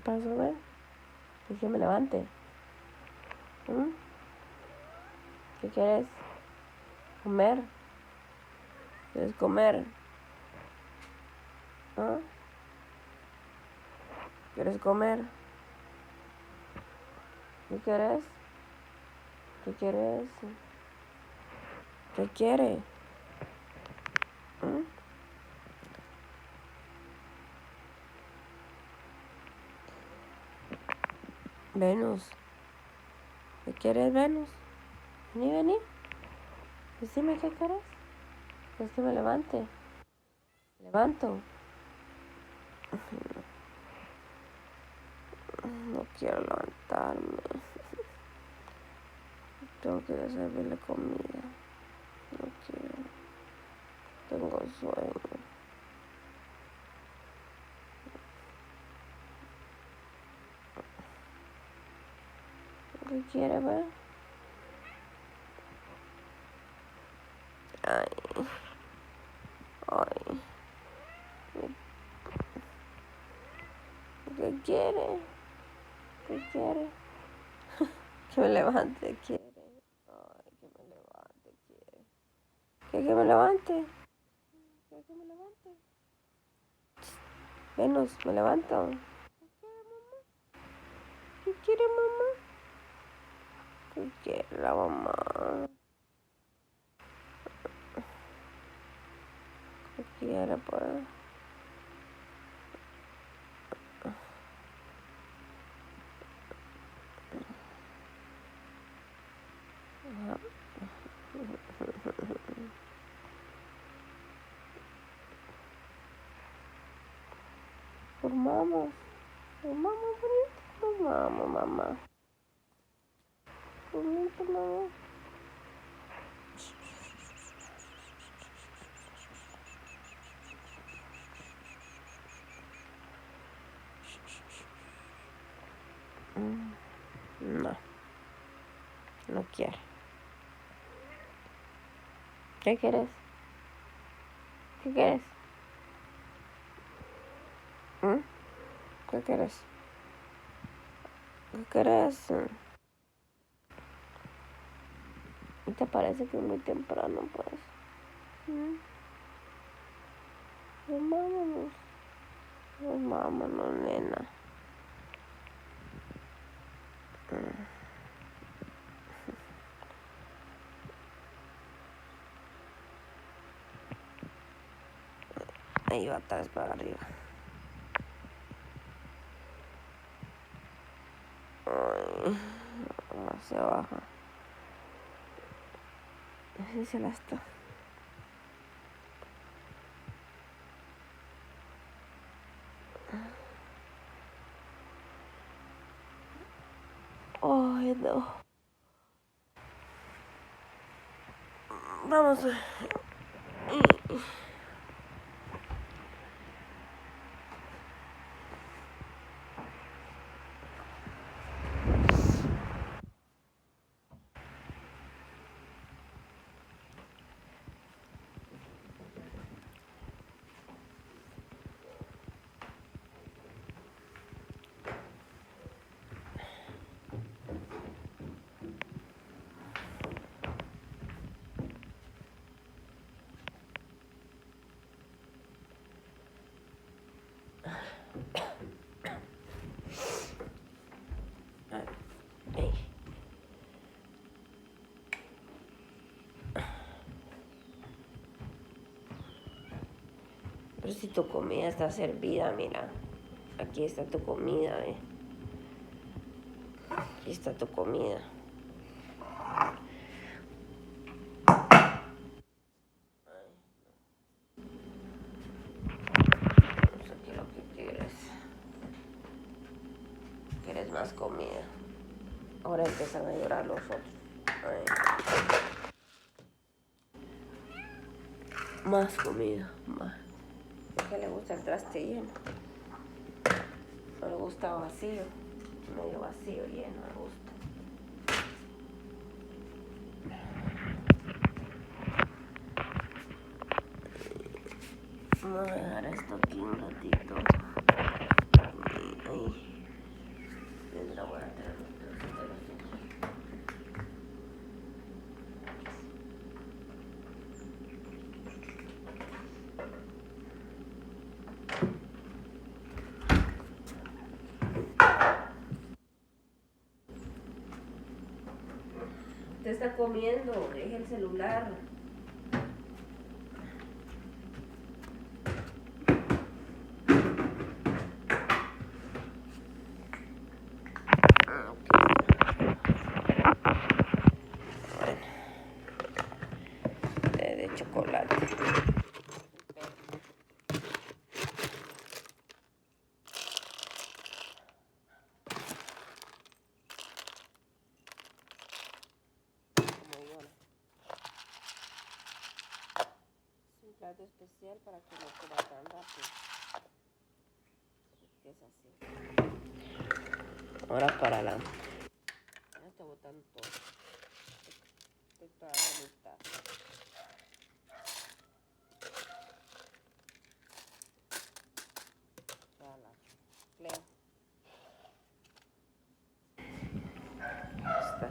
pasó, ve? Que me levante. ¿Qué quieres? ¿Comer? ¿Quieres comer? ¿Ah? ¿Quieres comer? ¿Qué quieres? ¿Qué quieres? ¿Qué quiere? Venus. ¿Qué quieres, Venus? Vení. Decime qué quieres. ¿Quieres que me levante? Levanto. No quiero levantarme. Tengo que ir a servirle comida. No quiero. Tengo sueño. ¿Qué quiere, ver? Ay. ¿Qué quiere? ¿Qué quiere? Que me levante, quiere. Ay, que me levante, quiere. Que me levante. Que me levante. Venus, me levanto. ¿Qué quiere, mamá? ¿Qué quiere la mamá? ¿Qué quiere, pues? Dormamos. Dormamos, bonito. Dormamos, mamá. Bonito, mamá. No. No quiere. ¿Qué quieres? ¿Qué quieres? ¿Qué quieres? ¿Qué quieres? ¿Y te parece que es muy temprano, pues? Vámonos. Vámonos, nena. Ahí va atrás para arriba. Ay, hacia abajo. Así se la está. Ay, no. Vamos. Pero si tu comida está servida, mira. Aquí está tu comida, Aquí está tu comida. No sé qué es lo que quieres. ¿Quieres más comida? Ahora empiezan a llorar los otros. Ay. Más comida, más. ¿Por qué le gusta el traste lleno? No le gusta vacío. Medio vacío, lleno, le gusta. Vamos a dejar esto aquí un ratito. Ahí. está comiendo, deje el celular. Bueno, de chocolate. Un plato especial para que no coma tan rápido. Es así. Ahora para la... Ya está botando todo. Estoy para la mitad. Para la Leo. Está.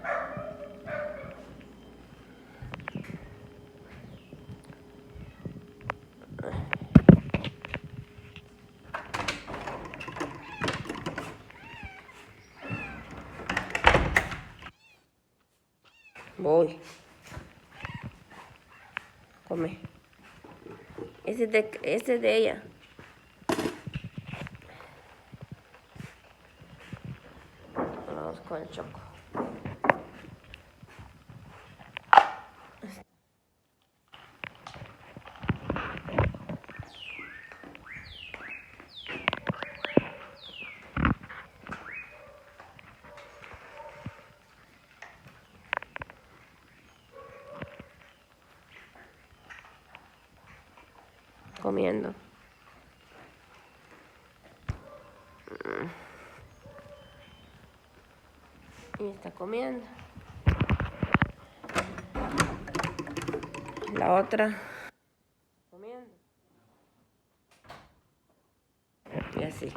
Voy. Come. Ese es de ella. Vamos con el choco. Comiendo. Y está comiendo. La otra. Comiendo. Y así.